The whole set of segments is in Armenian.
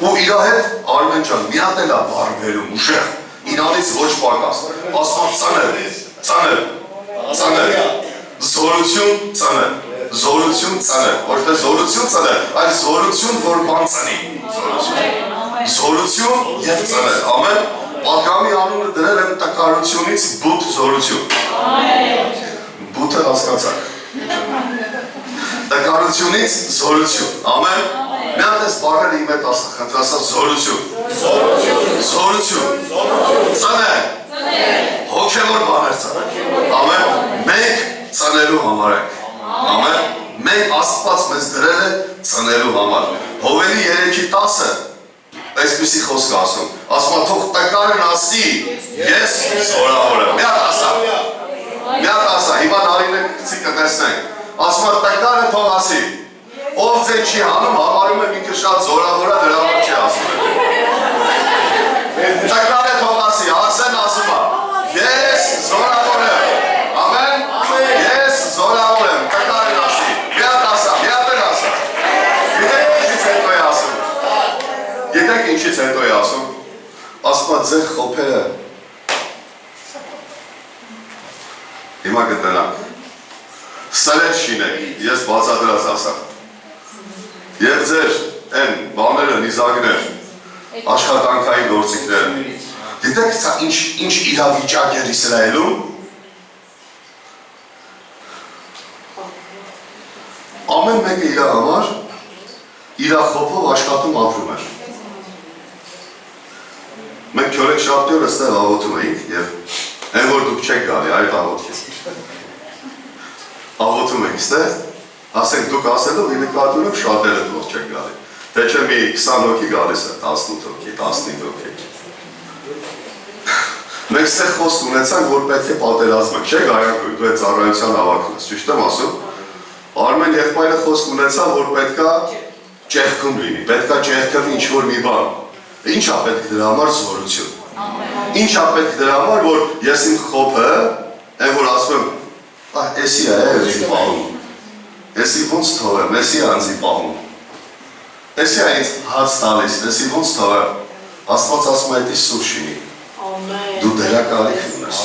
Ու իր հետ Արմեն ջան, մի հատ էլ է բառ բերում, ուշեղ, իրանից ոչ պակաս, ասում ծանր, զորություն ծանր, ոչ թե զորություն ծանր, այլ զորություն, որ բան ծանի, զորություն և ծանր, ամեն, պատգամի անունը դրել եմ տկարությունից բութ զորություն, բութը հասկացակ, տկարությունից զորություն, ամեն, մի հատ ես բառերը իմ հետ ասա, խնդրասա զորություն, ծներ, հոգևոր բաներ ծներ, ամեն, մենք ծնելու համար ենք, ամեն, մենք Աստված մեզ դրել է ծնելու համար, Հովելի 3:10-ը, այսպիսի խոսք ասում, ասում թող տկարն ասի, ես զորավոր եմ, մի հատ ասա, հիմա նարինը կցի կտեսնենք, ասում տկարը թող ասի, ով ձեն չի հանում, համարում եմ ինքը շատ զորավորա դրա համար չի ասում եմ։ Տկար է թող ասի, Արսեն ասում է, ես զորավոր եմ, ամեն, ես զորավոր եմ, տկար են ասի, մի հատ էլ ասա, գիտեք ինչից հետո է ասում, ասում է ձեր խոփերը, հիմա գտնանք, սրետ շինեք, ես բացադրած ասա, և ձեր են բաները, նիզագներ, աշխատանքային գործիքներ, գիտեք ինչ իրավիճակ էր Իսրայելում, ամեն մեկը իր համար, իր խոփով աշխատում ապրում էր, մենք քյորեք շաբթի օրը ստեղ աղոթում էինք և են որ դուք չեք գալի այդ աղոթքից, աղոթում ենք ստեղ, ասենք դուք ասելով ի նկատի շատերը թող չեք գալի, թե չէ մի 20 հոգի գալիս է, 18 հոգի, 15 հոգի։ Մենք ստեղ խոսք ունեցանք, որ պետք է պատերազմենք, չէ Գայանքույն, դու այդ ծառայության հավաքում ես, ճիշտ եմ ասում, Արմեն եղբայրը խոսք ունեցավ, որ պետքա ճեղքում լինի, պետքա ճեղքվի ինչ-որ մի բան, ինչ է պետք դրա համար զորություն, ինչ է պետք դրա համար, որ ես իմ խոփը, այն որ ասում եմ, էսի է, էսի պահում, Էսի ոնց թողեմ, էսի անձի պահում, էսի այնց հաց տալիս, էսի ոնց թողեմ, Աստված ասում է այդի սուր շինի, դու դրա կարիք ունես,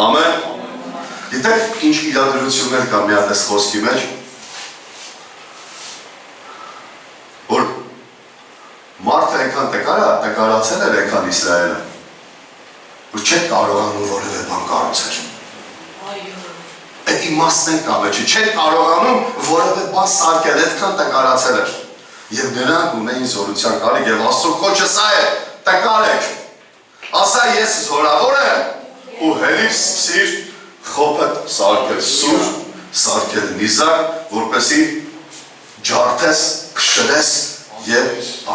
ամեն, գիտեք ինչ իրադրություններ կա մի հատ այս խոսքի մեջ, որ մարդը այնքան տկարացել էր այնքան Իսրայելը, որ չեք կարողանում որևէ բան կառուցել, այդ իմաստն են կամեջի, չեն կարողանում որևէ բան սարքել, այդքան տկարացել էր և նրանք ունեին զորության կարիք և Աստծո կոչը սա է, տկար եք, ասա ես զորավոր եմ ու հելիվ սկսիր խոփդ սարքել սուր, սարքել նիզակ, որպեսի ջարդես, փշրես և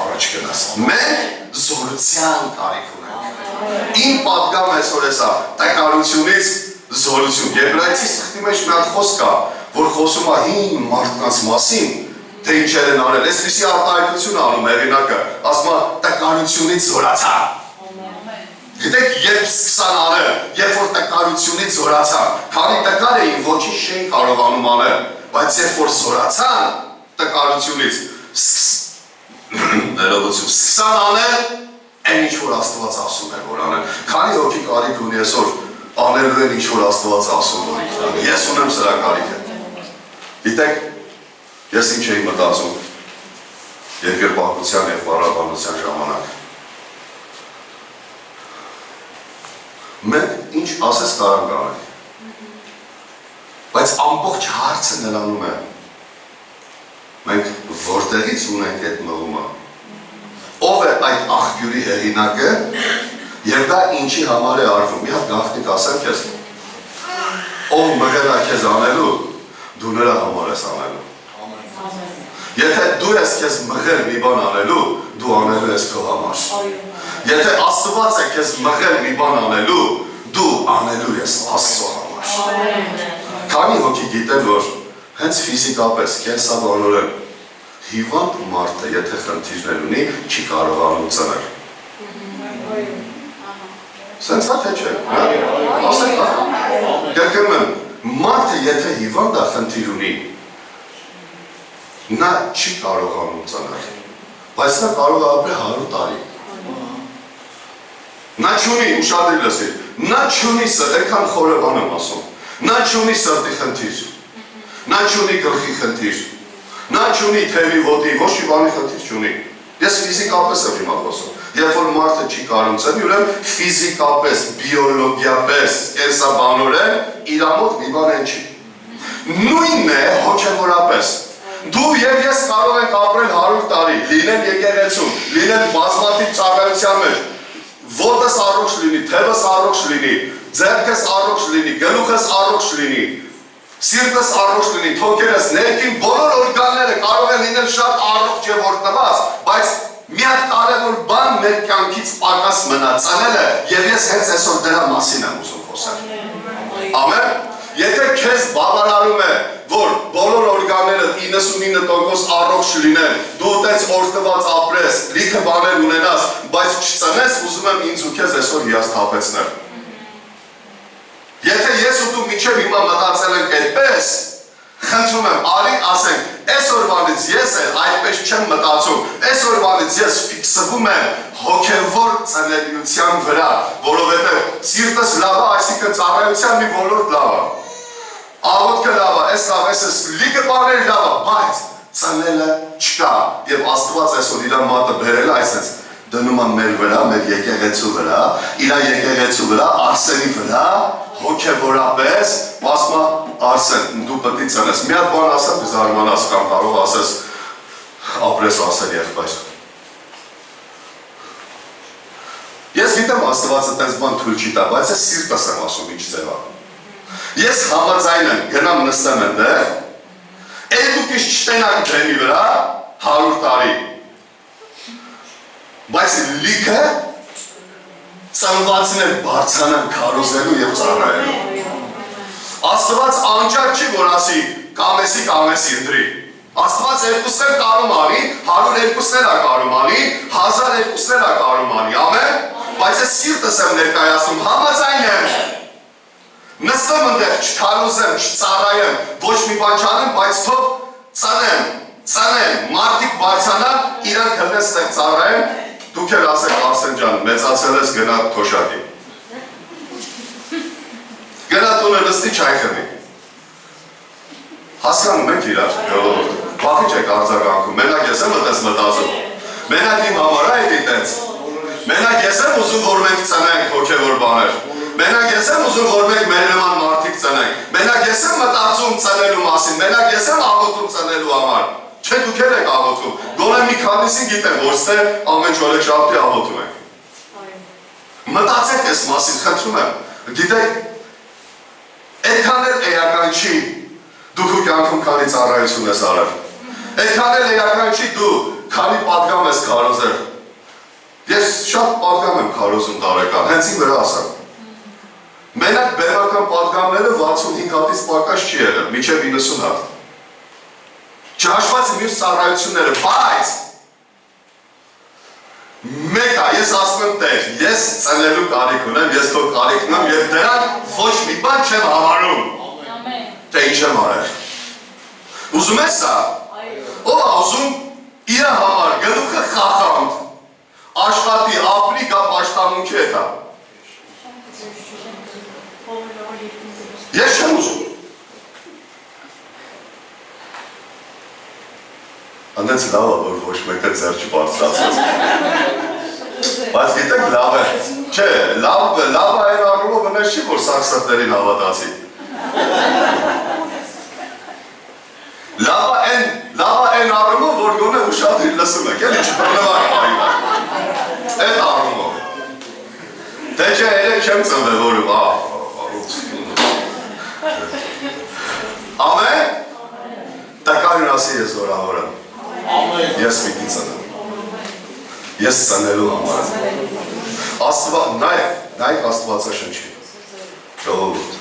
առաջ գնաս։ Մենք զորության կարիք ունենք։ Իմ պատգամ այսօր էսա տկարությունից զորություն։ Եբրայեցիս թղթի մեջ մի հատ խոսք կա, որ խոսում է հին մարդկանց մասին, թե ինչեր են արել, այսպիսի արտահայտություն անում հեղինակը, ասում է տկարությունից զորացա։ Գիտեք, երբ սկսան անել, երբ որ տկարությունից զորացան, քանի տկար էին ոչինչ չէին կարողանում անել, բայց երբ որ զորացան տկարությունից, սկսան անել, այն ինչ որ Աստված ասում է որ անել, քանի հոգի կարիք ունի այսօր անելու են ինչ որ Աստված ասում որ ես ունեմ սրա կարիքը։ Գիտեք, ես ինչ էի մտածում երկրպագության և պարապանության ժամանակ։ Մենք ինչ ասես կարանք անենք, բայց ամբողջ հարցը նրանում է, մենք որտեղից ունենք այդ մղումը, ով է այդ աղբյուրի հեղինակը և դա ինչի համար է արվում, մի հատ գաղտնիք ասեմ քեզ, ով մղել է քեզ անելու, դու նրա համար ես անելու, եթե դու ես քեզ մղել մի բան անելու, դու անելու ես քո համար, եթե Աստված է քեզ մղել մի բան անելու, դու անելու ես Աստծո համար։ Քանի հոգի գիտեն, որ Հենց ֆիզիկապես, կենսաբանորեն հիվանդ մարդը, եթե խնդիրներ ունի, չի կարողանում ծնել։ Սենց թե չէ, ասեք, կերկեմ եմ, մարդը եթե հիվանդ է խնդիր ունի, նա չի կարողանում ծնել, բայց նա կարող է ապրել 100 տարի։ Նա չունի, ուշադրի լսի, նա չունի այնքան խորը բան եմ ասում, նա չունի սրտի խնդիր, նա չունի գլխի խնդիր, նա չունի թևի ոտի, ոչ մի բանի խնդիր չունի։ Ես ֆիզիկապես եմ հիմա խոսում, երբ որ մարդը չի կարող ծնել, ուրեմն ֆիզիկապես, բիոլոգիապես, կենսաբանորեն իր մոտ մի բան են չի։ Նույնն է հոգևորապես։ Դու եւ ես կարող ենք ապրել 100 տարի, լինել եկեղեցում, լինել բազմաթիվ ծառայության մեջ, ոտս առողջ լինի, թևս առողջ լինի, ձեռքս առողջ լինի, գլուխս առողջ լինի, սիրտս առողջ լինի, թոքերս, ներքին բոլոր օրգանները կարող են լինել շատ առողջ եւ օրտնված, բայց մի հատ կարևոր բան մեր կյանքից պակաս մնա ծնելը եւ ես հենց այսօր դրա մասին եմ ուզում խոսել։ Ամեն։ Եթե քեզ բավարարում է, որ բոլոր օրգանները 99% առողջ լինեն, դու այդպես օրտնված ապրես, լիքը բաներ ունենաս, բայց չծնես, ուզում եմ ինձ ու քեզ այսօր հիասթափեցնել։ Եթե ես ու դու մինչև հիմա մտածել ենք այդպես, խնդրում եմ, արի ասենք, այսօրվանից ես այդպես չեմ մտածում, այսօրվանից ես ֆիքսվում եմ հոգևոր ծնելիության վրա, որովհետև սիրտս լավ է, այսինքն ծառայության մի ոլորտ լավ է, աղոթքը լավ է, այս լավ, այս լիքը բաներ լավ է, բայց ծնելը չկա, եւ Աստված այսօր իր մատը բերել է այսպես դնում է մեր վրա, մեր եկեղեցու վրա, իր եկեղեցու վրա, Արսենի վրա, հոգևորապես, ասում է Արսեն, դու պետք է ծնես։ Մի հատ բան ասեմ, զարմանաս կամ կարող ասես ապրես ասել եղբայր։ Ես գիտեմ Աստվածը տես բան թույլ չի տա, բայց ես սիրտս եմ ասում ինչ ձև է։ Ես համաձայն եմ, գնամ նստեմ այնտեղ, էլ դուք իշ չտենակ դրեմի վրա 100 տարի։ Բայց լիքը ծնվածներ բարձրանան քարոզելու եւ ծառայելու։ Աստված անջար չի, որ ասի կամեսի ընտրի։ Աստված երկուսներ կարում անի, 102-ներ է կարում անի, 1002-ներ է կարում անի, ամեն։ Բայց ես սիրտս եմ ներկայացնում, համաձայն եմ։ Նստեմ ընդեղ, չքարոզեմ, չծառայեմ, ոչ մի բան չանեմ, բայց թող ծնեմ, մարդիկ բարձրանան, իրանք հնես տեղ ծառայեմ, դուք էլ ասեք Արսեն ջան, մեծացել ես գնա թոշակի։ Գնա տունը նստի չայ խմի։ Հասկանում եք իրար, ժողովուրդ, վախի չեք արձագանքում, մենակ ես եմ այդպես մտածում, մենակ իմ համար է այդպես, մենակ ես եմ ուզում, որ մենք ծնենք հոգևոր բաներ, մենակ ես եմ ուզում, որ մենք մեր նման մարդիկ ծնենք, մենակ ես եմ մտածում ծնելու մասին, մենակ ես եմ աղոթում ծնելու համար, չէ դուք էլ եք աղոթում, գոնե մի քանիսին գիտեմ, որ ստե ամեն չորեքշաբթի աղոթում ենք։ Մտածեք այս մասին, խնդրում եմ, գիտեք, այդքան էլ էական չի, դու քո կյանքում քանի ծառայություն ես արել, այդքան էլ էական չի դու քանի պատգամ ես քարոզել։ Ես շատ պատգամ եմ քարոզում տարեկան, հենց իմ վրա ասեմ։ Մենակ բեմական պատգամները 65 հատից պակաս չի եղել, մինչև 90 հատ։ Չհաշված մյուս ծառայությունները, բայց մեկա, ես ասում եմ տեր, ես ծնելու կարիք ունեմ, ես քո կարիքն եմ և դրան ոչ մի բան չեմ համարում, թե ինչ եմ արել։ Ուզում ես սա, ով է ուզում իր համար գլուխը խախանդ, աշխատի, ապրի գա պաշտամունքի հետ է։ Ես չեմ ուզում։ Անենց լավ է, որ ոչ մեկը ձեր չբարձրացած։ Բայց գիտեք լավ է, չէ, լավ է այն առումով վնես չի, որ սարսրտերին հավատացի։ Լավ է այն առումով, որ գոնե ուշադրի լսում եք, էլի չբռնվակ պայնակ։ Այդ առումով։ Թե չէ, երեք չեմ ծնվել, որում, ամեն, տակարին ասի ես որավոր եմ։ Ես պիտի ծնեմ, ես ծնելու համար եմ, նայք Աստվածաշնչի, ժողովուրդ,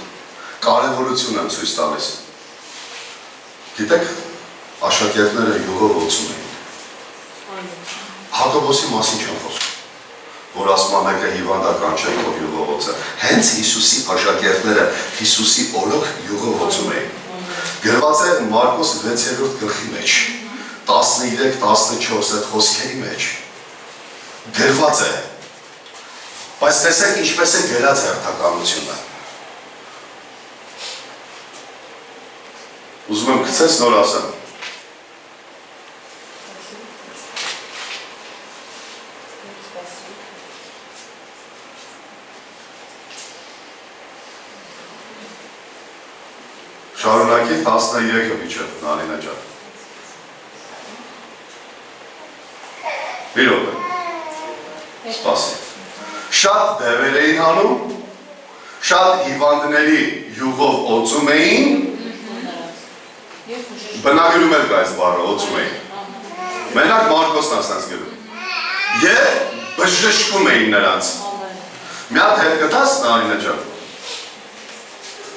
կարևորություն եմ ցույց տալիս, Գիտեք, աշակերտները յուղով ոցում էին։ Հակոբոսի մասին չեմ խոսում, որ ասում մեկը հիվանդական չէ, որ յուղով ոցը։ Հենց Հիսուսի աշակերտները Հիսուսի օրոք յուղով ոցում էին։ Գրված է Մարկոս 6-րդ գլխի մեջ, 13-14 այդ խոսքերի մեջ։ Գրված է, բայց տեսեք ինչպես է գրած հերթականությունը։ Ուզում եմ գցես նոր ասեմ։ Շարունակի 13-ը միջև, Նարինա ջան։ Մի րոպե։ Սպասի։ Շատ դևեր էին հանում, շատ հիվանդների յուղով օծում էին, բնագրում էլ կա այս բառը, օծում էին։ Մենակ Մարկոսն ասած գրում։ Եվ բժշկում էին նրանց։ Մի հատ հետ գտաս, Նարինա ջան։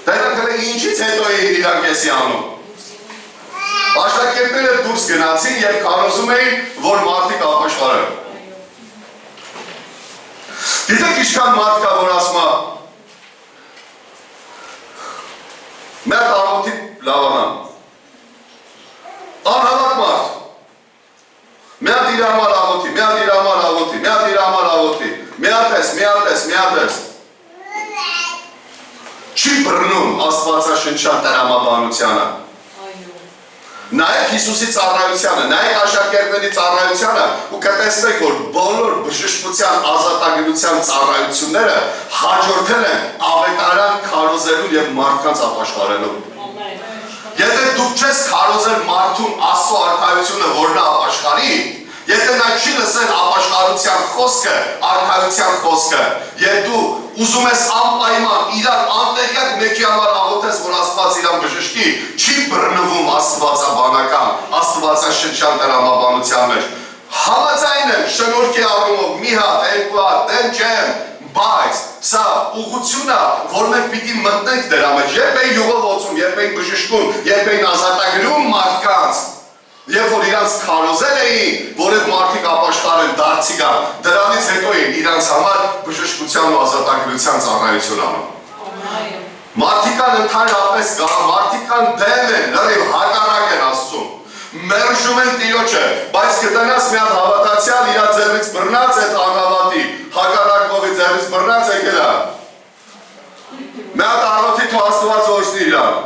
Դրանք ինչից հետո էին իրանք էսի անում։ Աշակերտները դուրս գնացին և կարոզում էին, որ մարդիկ ապաշխարեն։ Գիտեք ինչքան մարդ կա, որ ասում է մեր աղոթի լավանան։ Անհավատ մարդ։ Մի հատ իր համար աղոթի, մի հատ իր համար աղոթի, մի հատ իր համար աղոթի, մի հատ ես։ Չի բռնում աստվածաշնչյան տրամաբանությանը։ Նայեք Հիսուսի ծառայությանը, նայեք աշակերտների ծառայությանը ու կտեսնեք, որ բոլոր բժշկության ազատագրության ծառայությունները հաջորդել են ավետարան քարոզելուն և մարդկանց ապաշխարելուն։ Եթե դուք չես քարոզել մարդուն Աստծո արքայությունը, որ նա ապաշխարի, եթե նա չի լսել ապաշխարության խոսքը, արքայության խոսքը, և դու ուզում ես անպայման իրար անտեղյակ մեկի համար աղոթես, որ Աստված իրան բժշկի, չի բռնվում աստվածաբանական, աստվածաշնչյան տրամաբանության մեջ։ Համաձայն եմ շնորհքի առումով մի հատ, երկու հատ, դեմ չեմ, բայց սա ուղղություն է, որ մենք պիտի մտնենք դրա մեջ, երբ էին յուղով օծում, երբ էին բժշկում, երբ էին ազատագրում մարդկանց, երբ որ իրանց քարոզել էին, որ այդ մարդիկ ապաշխարեն դարձի գան, դրանից հետո էին իրանց համար բժշկության ու ազատագրության ծառայություն անում։ Մարդիկան ընդհանրապես գա, մարդիկան դեմ են, լրիվ հակառակ են Աստծուն, մերժում են Տիրոջը, բայց կտնաս մի հատ հավատացյալ իր ձեռից բռնած այդ անհավատի, հակառակ կողի ձեռից բռնած եկել է։ Մի հատ աղոթի թող Աստված օրհնի իրան։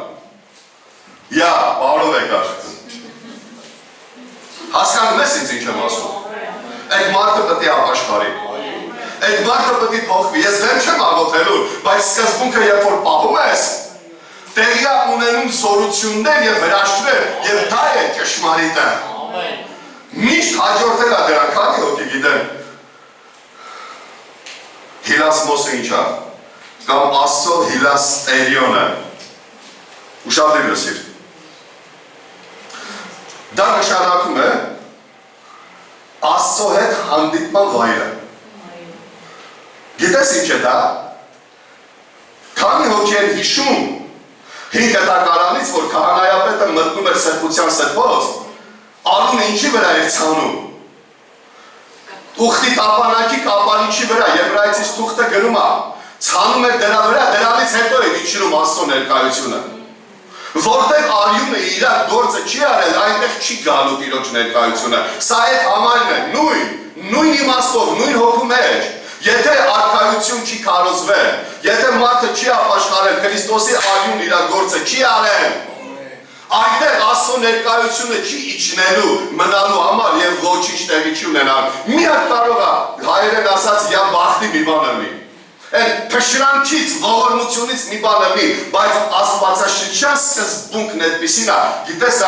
Յա, բարով եկար։ Հասկանում ես ինձ ինչ եմ ասում։ Այդ մարդը պետք է ապաշխարի։ Այդ մարդը պետք է փոխվի։ Ես դեմ չեմ աղոթելու, բայց սկզբունքը երբ որ պահում ես, տեղի է ունենում զորություններ և հրաշքներ, և դա է ճշմարիտը։ Միշտ հաջորդել է դրան, քանի հոգի գիտեն։ Հիլասմոսը ինչ է, կամ Աստծո հիլաստերիոնը։ Ուշադրիր լսիր։ Դա նշանակում է Աստծո հետ հանդիպման վայրը։ Գիտես ինչ է դա։ Քանի հոգի են հիշում 5 տակարանից, որ քահանայապետը մտնում էր սրբության սրբոց, արունը ինչի վրա էր ցանում։ Թուղթի տապանակի կապանիչի վրա, եբրայեցից թուղթը գրում է, ցանում էր դրա վրա, դրանից հետո էր իջնում Աստծո ներկայությունը։ Որտեղ արյունը իր գործը չի արել, այնտեղ չի գալու Տիրոջ ներկայությունը։ Սա այդ համարն է, նույն իմաստով, նույն հոգու մեջ։ Եթե արքայություն չի քարոզվել, եթե մարդը չի ապաշխարել, Քրիստոսի արյունը իր գործը չի արել, այնտեղ Աստծո ներկայությունը չի իջնելու, մնալու համար և ոչինչ տեղի չի ունենալ։ Մի հատ կարող է հայերեն ասած «յա բախտի» մի բան լինի։ Այն փշրանքից, ողորմությունից մի բան լինի, բայց աստվածաշնչյան սկզբունքն այդպիսին է, գիտես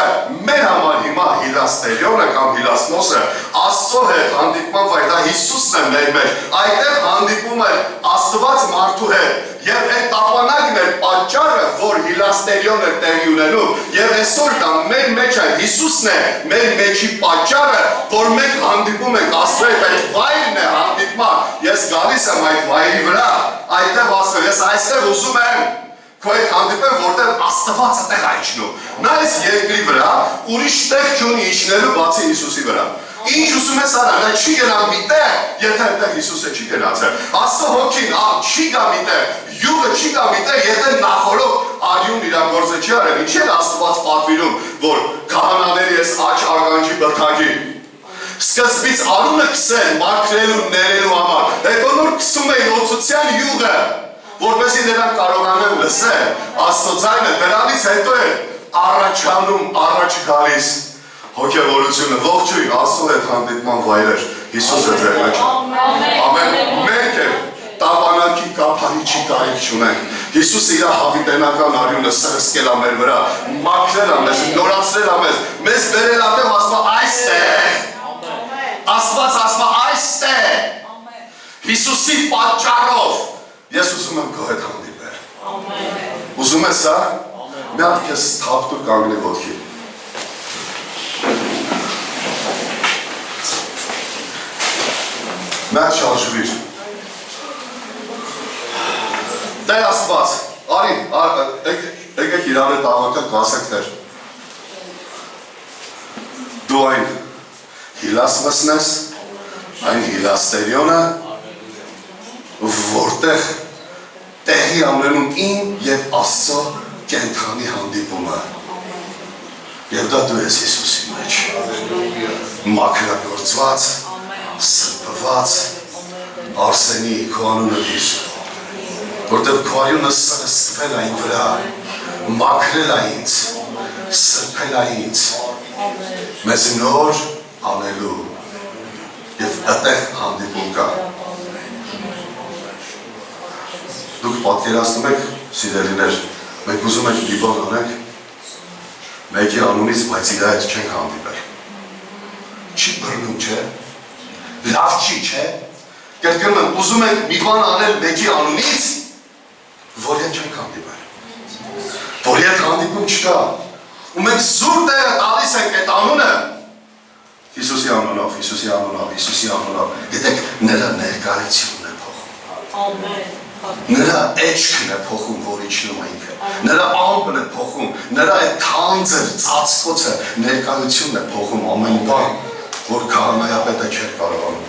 մեր համար հիմա հիլաստերիոնը կամ հիլասմոսը Աստծո հետ հանդիպման վայր, դա Հիսուսն է մեր մեջ, այդտեղ հանդիպում է Աստված մարդու հետ, և այդ տապանակն է պատճառը, որ հիլաստերիոն է տեղի ունենում, և այսօր դա մեր մեջ է, Հիսուսն է մեր մեջի պատճառը, որ մենք հանդիպում ենք Աստծո հետ, այդ վայրն է հանդիպման, ես գալիս եմ այդ վայրի վրա, այդտեղ ասել, ես այստեղ ուզում եմ Քո հետ հանդիպեմ, որտեղ Աստված է տեղ այջնում։ Նա այս երկրի վրա ուրիշ տեղ չունի իջնելու բացի Հիսուսի վրա։ Ինչ ուզում ես արա, նա չի գնա մի տեղ, եթե այդտեղ Հիսուսը չի գնացել։ Աստծո հոգին չի գա մի տեղ, յուղը չի գա մի տեղ, եթե նախորդ արյուն իր գործը չի արել։ Ինչ է Աստված պատվիրում, որ քահանաների այս աճ ականջի բթագի սկզբից արունը քսեն, մաքրելու, ներելու համար, հետո նոր քսում էին օծության յուղը, որպեսզի նրանք կարողանան լսել Աստծո ձայնը, դրանից հետո է առաջանում, առաջ գալիս հոգևորությունը, ողջույն, Աստծո հետ հանդիպման վայրեր, Հիսուսը ձեր մեջ։ Ամեն, մենք էլ տապանակի կափարիչի կարիք չունենք։ Հիսուսը իր հավիտենական արյունը սրսկել է մեր վրա, մաքրել է մեզ, նորացրել է մեզ բերել է տեղ, ասում է այստեղ։ Աստված ասում է այստեղ։ Հիսուսի պատճառով ես ուզում եմ քո հետ հանդիպել։ Ուզում ես հա։ Մի հատ քեզ թափտուր կանգնի ոտքի։ Մի հատ շարժվիր։ Տեր Աստված, արի, եկեք իրար հետ աղոթեք, ասեք Տեր։ Դու այն հիլաս մսնես, այն հիլաստերյոնը, որտեղ տեղի ամենում իմ և Աստծո կենթանի հանդիպումը։ Եվ դա դու ես Հիսուսի մեջ։ Մաքրագործված, սրբված, Արսենի քո անունը դիր, որտեղ քո արյունը սրսկվել է իմ վրա, մաքրել է ինձ, սրբել է ինձ, մեզ նոր անելու և այդտեղ հանդիպում կա։ Դուք պատկերացնում եք, սիրելիներ, մենք ուզում ենք մի բան անենք, մեկի անունից, բայց իր հետ չենք հանդիպել։ Չի բռնում, չէ։ Լավ չի, չէ։ Կրկնում եմ, ուզում ենք մի բան անել մեկի անունից, որ հետ չենք հանդիպել։ Որ հետ հանդիպում չկա։ Ու մենք զուր տեղը տալիս ենք այդ անունը, Հիսուսի անունով, Հիսուսի անունով, Հիսուսի անունով, գիտեք, նրա ներկայությունն է փոխում։ Նրա էջքն է փոխում, որ իջնում է ինքը։ Նրա ամպն է փոխում, նրա այդ թանձր ծածկոցը ներկայությունն է փոխում ամեն բան, որ քահանայապետը չէր կարողանում։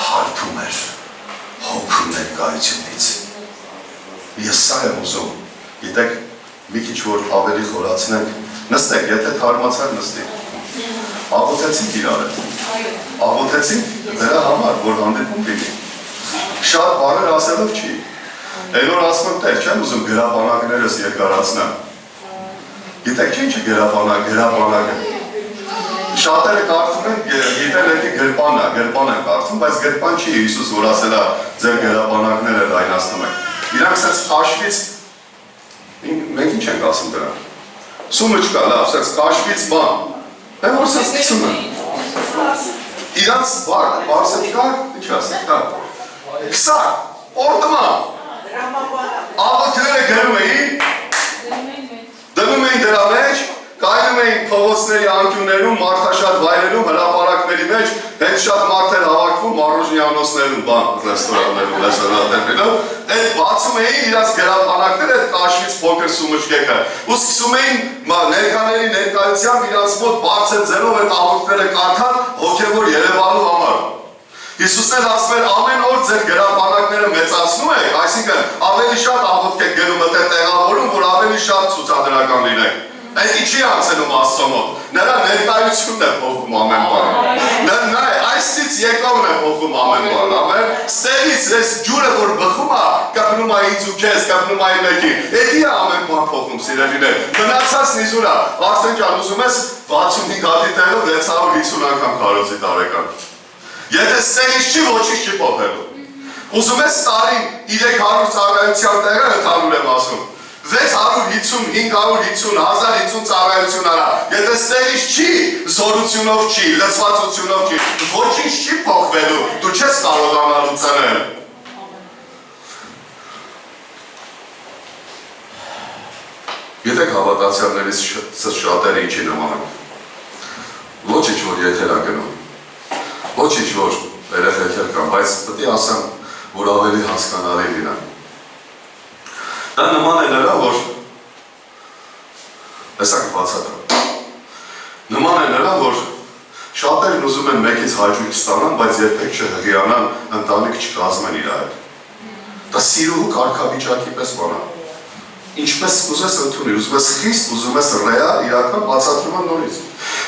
Հարբում էր հոգու ներկայությունից։ Ես սա եմ ուզում, գիտեք, մի քիչ որ ավելի խորացնենք, նստեք, եթե թարմացար նստեք։ Աղոթեցինք իրար հետ։ Աղոթեցինք նրա համար, որ հանդիպում լինի։ Շատ բառեր ասելով չի։ Այն որ ասում եմ Տեր, չեմ ուզում գրաբանակներս երկարացնեմ։ Գիտեք ինչ է գրաբանակը։ Շատերը կարդում են, գիտեն եկի գրպան են կարդում, բայց գրպան չի Հիսուս, որ ասել է ձեր գրաբանակները լայնացնում եք։ Իրանք սենց քաշվից, մենք ինչ ենք ասում դրան։ Սումը չկա, լավ, սենց քաշվից բան։ Այն որ սենց կցում են։ Իրանց բարսետ կա, ինչ ասեք, դա։ Քսակ, օրտման, աղոթները գրում էին, դնում էին դրա մեջ, կայնում էին փողոցների անկյուններում, մարդաշատ վայրերում, հրապարակների մեջ, հետ շատ մարդեր հավաքվում, մարոժնյանոցներում, ռեստորաններում, լեսանատերներում, այդ բացում էին իրաց գրապանակներ, այդ կաշվից փոքր սումուշկեքը, ու սկսում էին ներկաների ներկայությամբ իրանց մոտ բարձր ձենով այդ աղոթները կարդան հոգևոր երևանու համար։ Հիսուսն էլ ասում էր ամեն օր ձեր գրապանակները մեծացնում եք, այսինքն ավելի շատ աղոթք եք գնում այդտեղ տեղավորում, որ ավելի շատ ցուցադրական լինեք։ Այդ ինչի անցնում Աստծո մոտ։ Նրա ներկայությունն է փոխում ամեն բան։ Նա այսից եկողն է փոխում ամեն բան, ամեն։ Ստեղից այս ջուրը որ բխում է, կապնում է ինձ ու քեզ, կապնում է մեկին։ Էդի է ամեն բան փոխում, սիրելիներ։ Մնացած նիզուրա, արդեն ջան, ուզում ես 65 հատի տեղով 650 անգամ քարոզի տարեկան։ Եթե ստեղից չի, ոչինչ չի փոխելու։ Ուզում ես տարին 300 ծառայության տեղը ընդհանուր եմ ասում։ 650, 550, 1050 ծառայություն արա։ Եթե ստեղից չի, զորությունով չի, լծվածությունով չի, ոչինչ չի փոխվելու, դու չես կարողանալու ծնել։ Գիտեք հավատացյալներից շատերը ինչի նմանում։ Ոչինչ որ եթեր ա գնում։ Ոչինչ որ երեխեքեր կան, բայց պետք է ասեմ, որ ավելի հասկանալի լինեն։ Դա նման է նրա, որ տեսակ բացատրեմ։ Նման է նրա, որ շատերն ուզում են մեկից հաճույք ստանան, բայց երբեք չհղիանան, ընտանիք չկազմեն իր հետ։ Դա սիրուհու կարգավիճակի պես բան է։ Ինչպես ուզես ընդունի, ուզում ես խիստ, ուզում ես ռեալ, իրական բացատրում եմ նորից։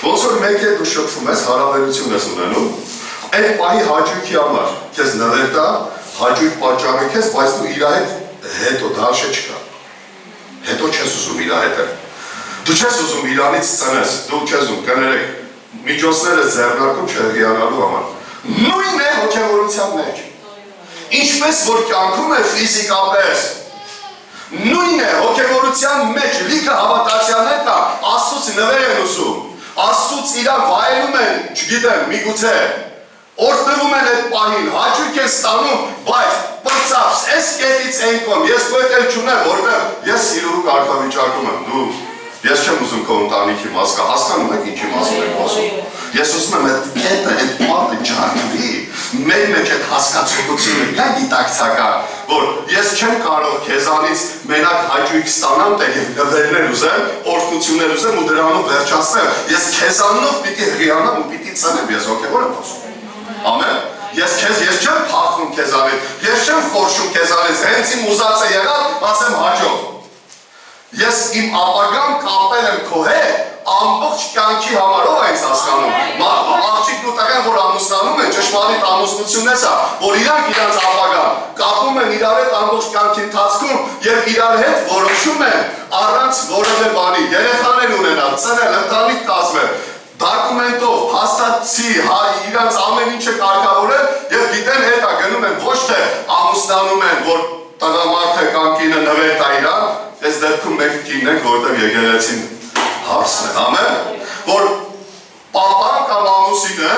Ոնց որ մեկի հետ դու շփվում ես, հարաբերություն ես ունենում, այդ պահի հաճույքի համար քեզ նվեր տա, հաճույք պատճառը քեզ, բայց դու իր հետ հետո դաշը չկա։ Հետո չես ուզում իր հետ։ Դու չես ուզում իրանից ծնես, դու չես ուզում կներեք միջոցները ձեռնարկում չհղիանալու համար։ Նույնն է հոգևորության մեջ։ Ինչպես որ կյանքում է ֆիզիկապես, նույնն է հոգևորության մեջ լիքը հավատացյալներ կա, Աստծուց նվեր են ուզում, Աստծուց իրան վայելում են, չգիտեմ, միգուցե, օրհնվում են այդ պահին, հաճույք են ստանում, բայց պրծափ, այս կետից են կողմ, ես քո հետ էլ չունեմ, որտեղ ես սիրուհու կարգավիճակում եմ, դու ես չեմ ուզում քո ընտանիքի մասը, հասկանում եք ինչի մասին եք խոսում։ Ես ուզում եմ այդ կետը, այդ մարդը ջարդվի, մեր մեջ այդ հասկացողությունը կա գիտակցական, որ ես չեմ կարող քեզանից մենակ հաճույք ստանամ, եւ նվերներ ուզեմ, օրհնություններ ուզեմ ու դրանով վերջացնեմ։ Ես քեզանով պիտի հղիանամ ու պիտի ծնեմ, ես հոգևոր եմ խոսում։ Ամեն։ Ես չեմ փախնում քեզանից, ես չեմ խորշում քեզանից, հենց իմ ուզածը եղավ, ասեմ հաջող։ Ես իմ ապագան կապել եմ քո հետ, ամբողջ կյանքի համար, ով է ինձ հասկանում։ Աղջիկն ու տղեն, որ ամուսնանում են, ճշմարիտ ամուսնությունն է սա, որ իրանք իրանց ապագան կապում են իրար հետ ամբողջ կյանքի ընթացքում եւ իրար հետ որոշում են առանց որևէ բանի, երեխաներ ունենալ, ծնել, ընտանիք կազմել, դոկումենտով, փաստացի, իրանց ամեն ինչը կարգավորել եւ գիտեն հետա գնում են ոչ թե ամուսնանում են, որ տղամարդը կամ կինը նվեր տա իրան, այս դեպքում մենք կինն ենք, որտեղ եկեղեցին հարցն է, ամեն, որ պապան կամ ամուսինը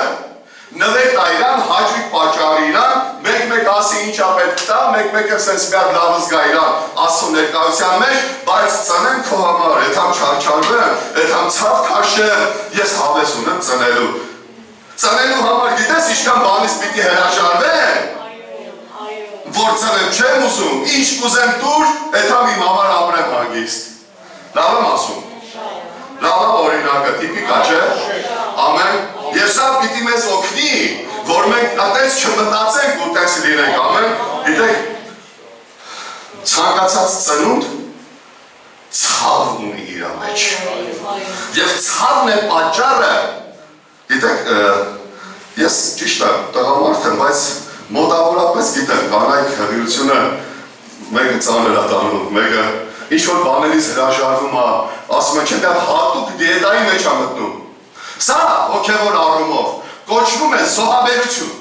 նվեր տա իրան, հաճույք պատճառի իրան, մեկ-մեկ ասի ինչա պետք տա, մեկ-մեկը սենց միակ լավ զգա իրան Աստծո ներկայության մեջ, բայց ծնեմ քո համար, եթամ չարչարվեմ, եթամ ցավ քաշեմ, ես հավես ունեմ ծնելու։ Ծնելու համար գիտես ինչքան բանից պիտի հրաժարվեմ, որ ծնեմ չեմ ուզում, ինչ կուզեմ դուր, եթամ իմ համար ապրեմ հագիստ։ Լավ եմ ասում։ Լավ եմ օրինակը, տիպիկա չէ։ Ամեն։ Եվ սա պիտի մեզ օգնի, որ մենք այդպես չմտածենք ու տես լինենք, ամեն։ Գիտեք, ցանկացած ծնունդ ցավ ունի իր մեջ։ Եվ ցավն է պատճառը։ Գիտեք, ես ճիշտ է, տղամարդ եմ, բայց մոտավորապես գիտեմ, կանայք հղիությունը մեկը ծանր է տանում, մեկը ինչ-որ բաներից հրաժարվում է, ասում են չեմ, հատուկ դիետայի մեջ է մտնում։ Սա հոգևոր առումով կոչվում է զոհաբերություն։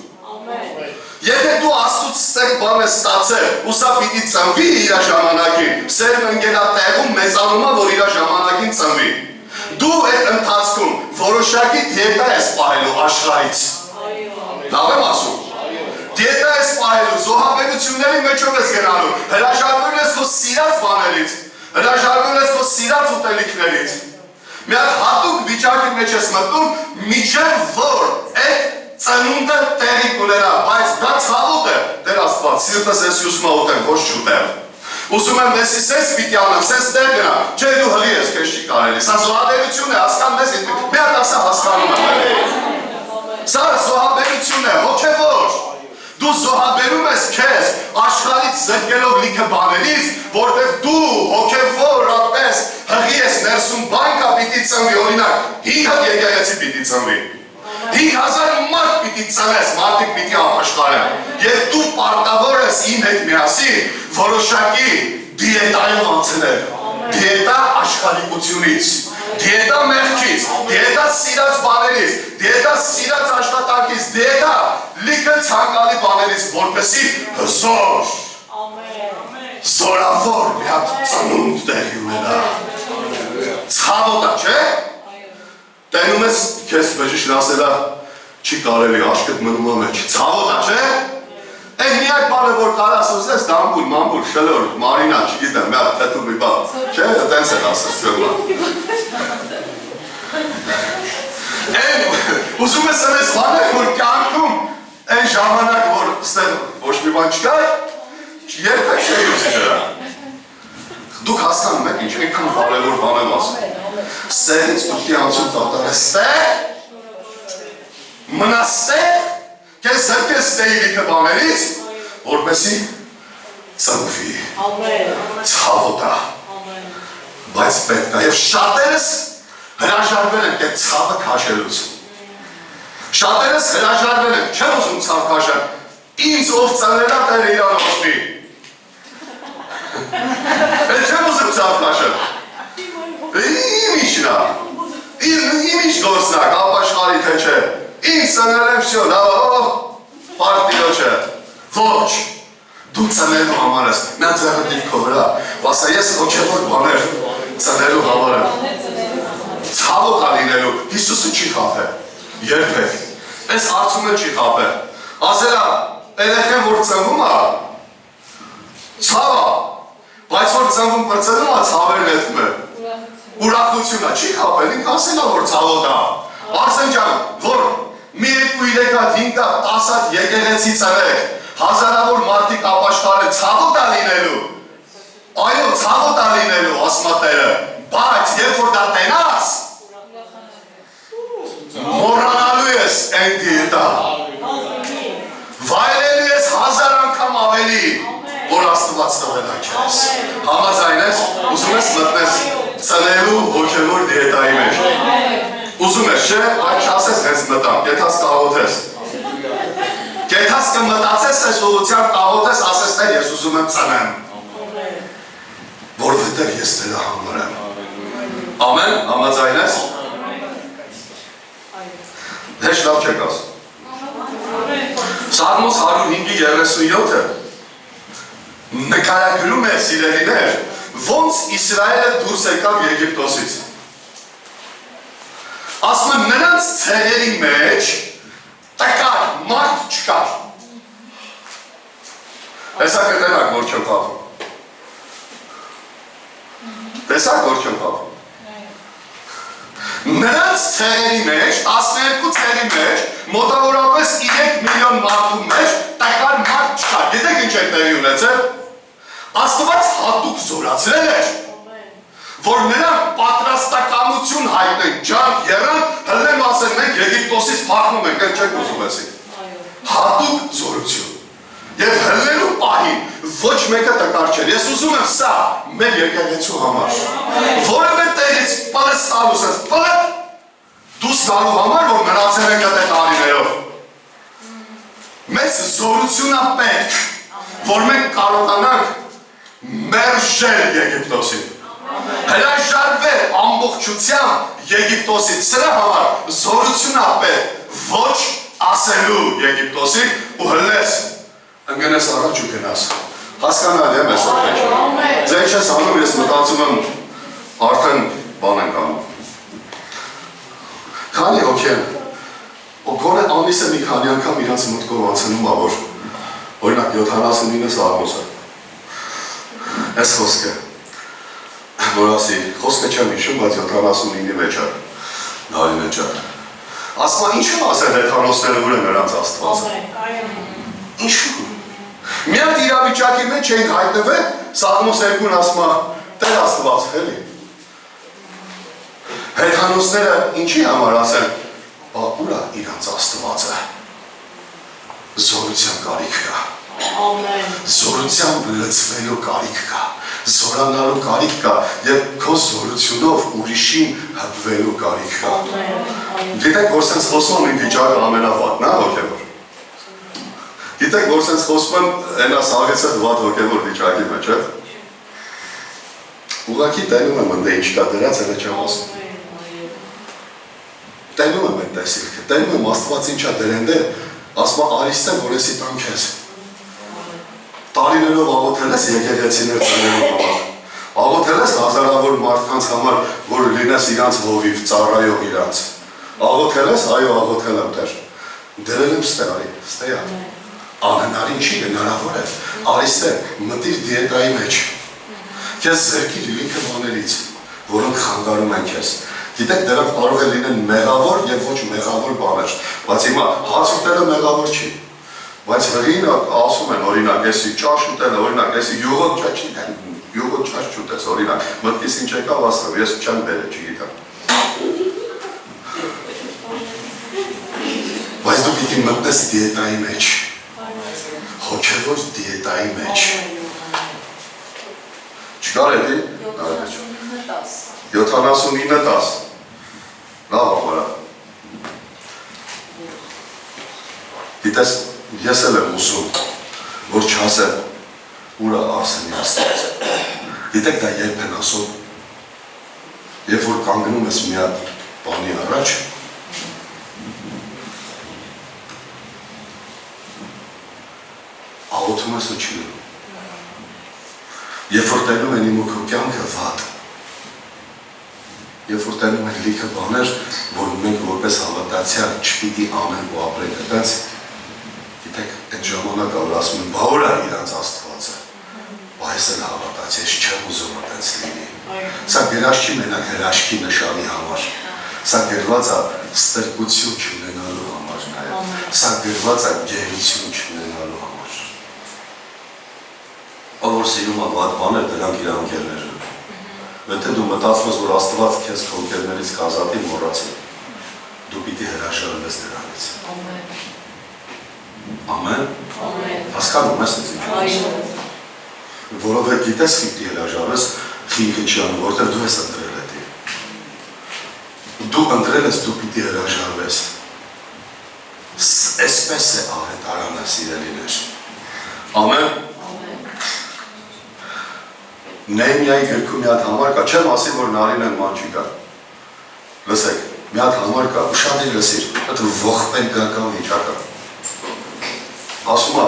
Եթե դու Աստծուց ստեղ բան ես ստացել, ու սա պիտի ծնվի իր ժամանակին, սերն ընկերատեղում մեծանում է, որ իր ժամանակին ծնվի։ Դու այդ ընթացքում որոշակի դիետա ես պահելու աշխարհից։ Լավ եմ ասում։ Դիետա ես պահելու, զոհաբերությունների մեջով ես գնալու, հրաժարվում ես քո սիրած բաներից, հրաժարվում ես քո սիրած ուտելիքներից։ Մի հատ հատուկ վիճակի մեջ ես մտնում, միջև որ այդ ծնունդը տեղի կունենա, բայց դա ցավոտ է, Տեր Աստված, սիրտս ես ուզում եմ ուտեմ, ոչ չուտեմ։ Ուզում եմ մեսի սենց պիտի անեմ, սենց տեղ գնա, չէ դու հղի ես, քեզ չի կարելի, սա զոհաբերություն է, հասկանում ես, մի հատ ասա հասկանում եմ։ Սա զոհաբերություն է, հոգևոր։ Դու զոհաբերում ես քեզ աշխարհից զրկելով լիքը բաներից, որտեղ դու հոգևորապես հղի ես ներսում բան կա պիտի ծնվի, օրինակ 5 հատ եկեղեցի պիտի ծնվի, 5000 մարդ պիտի ծնես, մարդիկ պիտի ապաշխարեն, եւ դու պարտավոր ես իմ հետ միասին որոշակի դիետայով անցնել, դիետա աշխարհիկությունից, դիետա մեղքից, դիետա սիրած բաներից, դիետա սիրած աշխատանքից, դիետա լիքը ցանկալի բաներից, որպեսզի հզոր, զորավոր մի հատ ծնունդ տեղի ունենա։ Ցավոտ է, չէ՞։ Տենում ես, քեզ բժիշկն ասել է, չի կարելի, աշկդ մնում է մեջ, ցավոտ է, չէ՞։ Այն միակ բանը, որ կարաս ուզես, դամբուլ, մամբուլ, շլոր, մարինա, չգիտեմ, մի հատ պետում մի բան, չէ՞, տենց են ասել, ուզում ես այս բաներ, որ կյանքում այն ժամանակ, որ ստեղ ոչ մի բան չկա, երբեք չէի ուզի դրա։ Դուք հասկանում եք ինչ այնքան կարևոր բան եմ ասում։ Սերից դուք անցում կատարես ստեղ, մնաս ստեղ, կես զրկես ստեի լիքը բաներից, որպեսի ծնվի, ցավոտա, բայց պետք է, և շատերս հրաժարվել են այդ ցավը քաշելուց։ Շատերս հրաժարվել են, չեմ ուզում ցավ քաշել, ինձ ով ծնելա Տերը իրան օգնի։ Չեմ ուզում ցավ քաշել։ Իմ ինչն է, իմ ինչ գործն է, ապաշխարի թե չէ, ինձ ծնել եմ վсё, պարտիո չէ, ոչ, դու ծնելու համար ես, նա ձեռը դիրքո վրա, ասա ես հոգևոր բաներ ծնելու համար եմ, ցավոտ լինելու, Հիսուսը չի խաբել, երբեք, այս հարցումը չի խաբել, ասել է, երեխան որ ծնվում է, ցավ է, բայց որ ծնվում պրծնում է, ցավեր նետում է, ուրախություն է, չի խաբել, ինք ասել է, որ ցավոտ է, Արսեն ջան, որ մի 2-3 հատ 5 հատ 10 հատ եկեղեցի ծնեք, հազարավոր մարդիկ ապաշխարեն, ցավոտ է լինելու, այո, ցավոտ է լինելու, ասում է Տերը, բայց երբ որ դա տենաս, մոռանալու ես այն դիետա, վայելելու ես 1000 անգամ ավելի, որ Աստված տվել է քեզ, համաձայն ես, ուզում ես մտնես ծնելու հոգևոր դիետայի մեջ, ուզում ես, չէ, բայց չասես հենց մտամ, կեթաս կաղոթես, կեթաս կմտածես ես ուղղությամբ կաղոթես, ասես տեր ես ուզում եմ ծնեմ, որովհետև ես Տերը համար եմ, ամեն, համաձայն ես, հեչ լավ չեք ասում, Սաղմոս 105:37-ը նկարագրում է սիրելիներ, ոնց Իսրայելը դուրս եկավ Եգիպտոսից, ասում եմ նրանց ցեղերի մեջ տկար, մարդ չկար, տեսակ կտենակ որ չեմ խաղում, տեսակ որ չեմ խաղում, նրանց ցեղերի մեջ, 12 ցեղի մեջ, մոտավորապես 3 միլիոն մարդու մեջ տկար մարդ չկար, գիտեք ինչ է տեղի ունեցել, Աստված հատուկ զորացրել էր, որ նրանք պատրաստակամություն հայտնեն, ջանք եռան, հլնեմ ասեն մենք Եգիպտոսից փախնում ենք, այդ չեք ուզում եսի, հատուկ զորություն, և հլնելու պահին ոչ մեկը տկար չէր, ես ուզում եմ սա մեր եկեղեցու համար, որևէ տեղից պլս տալուս ես, պլս դուս գալու համար, որ մնացել ենք այդ տարիներով, մեզ զորությունա պետք, որ մենք կարողանանք մերժել Եգիպտոսին, հրաժարվել ամբողջությամբ Եգիպտոսից, սրա համար զորություն է պետք, ոչ ասելու Եգիպտոսին ու հլնես, ընգնես առաջ ու գնաս, հասկանալ եմ ես ատմեջ, ձեր չես անում, ես մտածում եմ արդեն բան ենք անում, քանի հոգեն, գոնե ամիսը մի քանի անգամ իրանց մտքով անցնում է, որ օրինակ 79 Սաղմոսը, այս խոսքը, որ ասի, խոսքը չեմ հիշում, բայց 79-ի մեջ է, նարի մեջ է, ասմա ինչ եմ ասել հեթանոսները ուր է նրանց Աստվածը, ինչու, մի հատ իրավիճակի մեջ էինք հայտնվել, Սաղմոս 2-ն ասմա, Տեր Աստված, հելի, հեթանոսները ինչի համար ասեն, ուր է իրանց Աստվածը, զորության կարիք կա, զորությամբ լծվելու կարիք կա, զորանալու կարիք կա և քո զորությունով ուրիշին հպվելու կարիք կա, գիտեք, որ սենց խոսում եմ իմ վիճակը ամենավատն է հոգևոր, գիտեք, որ սենց խոսում եմ ենա սաղեցը վատ հոգևոր վիճակի մեջ է, ուղղակի տենում եմ ընդ ինչ կա դրած հելը չեմ ասում, տենում եմ են տեսիլքը, տենում եմ Աստված ինչա դրենդել, ասմա արիստեմ, որ եսի տան քեզ, տարիներով աղոթել ես եկեղեցիներ ծնելու համար, աղոթել ես հազարավոր մարդկանց համար, որ լինես իրանց հովիվ, ծառայող իրանց, աղոթել ես, այո աղոթել եմ Տեր, դրել եմ ստեյա, անհնարին չի, հնարավոր է, արիստեմ, մտիր դիետայի մեջ, քեզ զրկիր լիքը բաներից, որոնք խանգարում են քեզ, գիտեք, դրանք կարող է լինեն մեղավոր և ոչ մեղավոր բաներ, բայց հիմա հաց ուտելը մեղավոր չի, բայց հրին ասում են, օրինակ, եսի ճաշ ուտելը, օրինակ, եսի յուղոտ ճաչին են, յուղը չար չուտես, օրինակ, մտքիս ինչ եկավ ասեմ, ես չեմ բերը, չգիտեմ։ Բայց դու պիտի մտնես դիետայի մեջ, հոգևոր դիետայի մեջ։ Չկար էդի? 79-10, լավ ամարա։ Գիտես, ես էլ եմ ուսում, որ չասեմ, ուրա Արսենի Աստված։ Գիտեք դա երբ են ասում, երբ որ կանգնում ես մի հատ բանի առաջ, աղոթում ես ու չի լինում։ Երբ որ տենում են իմ ու քո կյանքը վատ, երբ որ տենում են լիքը բաներ, որ մենք որպես հավատացյալ չպիտի անենք ու ապրենք այդպես, գիտեք, այդ ժամանակ որ ասում են, բա ուր է իրանց Աստվածը, բայց էլ հավատաց, ես չեմ ուզում այդպես լինի։ Սա գրած չի մենակ հրաշքի նշանի համար, սա գրված է ստրկություն չունենալու համար նաև, սա գրված է գերություն չունենալու համար։ Ով որ սիրում է վատ բաներ, դրանք իր անկերներ են։ Եթե դու մտածում ես, որ Աստված քեզ քո անկերներից կազատի, մոռացի, դու պիտի հրաժարվես նրանից։ Ամեն։ Հասկանում ես ինձ ինչ։ Որովհետև գիտես պիտի հրաժարվես, խինքը չի անում, որովհետև դու ես ընտրել էդի։ Դու ընտրել ես, դու պիտի հրաժարվես։ Այսպես է ավետարանը, սիրելիներ։ Ամեն։ Նեհեմիայի գրքում մի հատ համար կա, չեմ ասի, որ Նարին են ման չի կա։ Լսեք, մի հատ համար կա, ուշադիր լսիր, այդ ողբեր գական վիճակը։ Ասում է,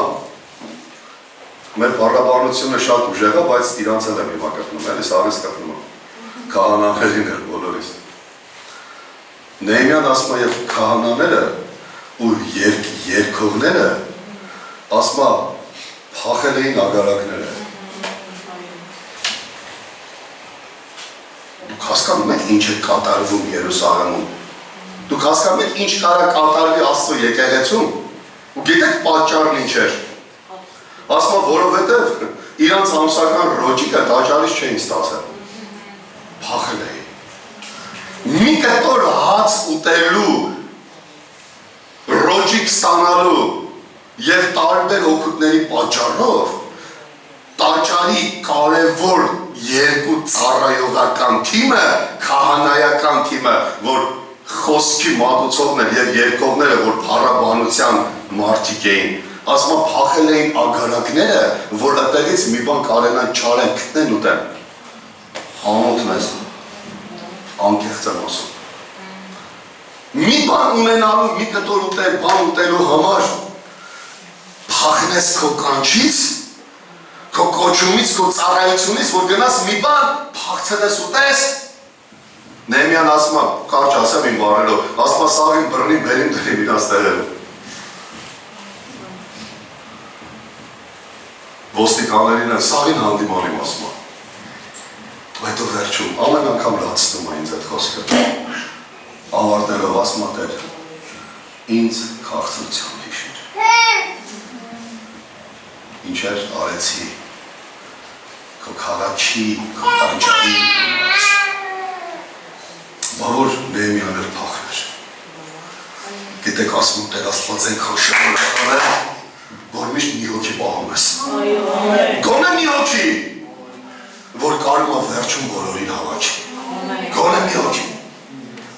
մեր բառաբանությունը շատ ուժեղ է, բայց իրանց էլ եմ հիմա կպնում, էլի սարից կպնում է, քահանաներին էլ բոլորիս։ Նեհեմիան ասում է, և քահանաները ու երկողները, ասում է, փախել էին ագարակները։ Դուք հասկանում եք ինչ է կատարվում Երուսաղեմում։ Դուք հասկանում եք ինչ կարա կատարվի Աստծո եկեղեցում։ Ու գիտեք պատճառն ինչ էր։ Ասում է, որովհետև իրանց ամսական ռոճիկը տաճարից չէին ստացել։ Փախել էին։ Մի կտոր հաց ուտելու, ռոճիկ ստանալու և տարբեր օգուտների պատճառով տաճարի կարևոր երկու ծառայողական թիմը, քահանայական թիմը, որ խոսքի մատուցողներ և երկողները, որ փառաբանության մարդիկ էին, ասում է փախել էին ագարակները, որ այդտեղից մի բան կարենան չարեն, գտնեն ուտեն։ Համոթ մեզ, անկեղծ եմ ասում։ Մի բան ունենալու, մի կտոր ուտել, բան ուտելու համար փախնես քո կանչից, քո կոչումից, քո ծառայությունից, որ գնաս մի բան, փախցնես ուտես, Նեհեմիան ասում է, կարճ ասեմ իմ բառերով, ասում է սաղին բռնին բերին դրին իրանց տեղերում։ Ոստիկաններին են սաղին հանդիմանիմ ասում է։ Հետո վերջում, ամեն անգամ լացնում է ինձ այդ խոսքը։ Ավարտելով ասում է Տեր, ինձ քաղցրության հիշիր։ Ինչեր արեցի, քո քաղաքի, քո տաճարի համար։ Բա որ Նեհեմիան էր փախներ։ Գիտեք ասում Տեր Աստված այնքան շնորհակալ է, որ միշտ մի հոգի պահում ես։ Գոնե մի հոգի, որ կարում է վերջում բոլորին հավաքի։ Գոնե մի հոգի,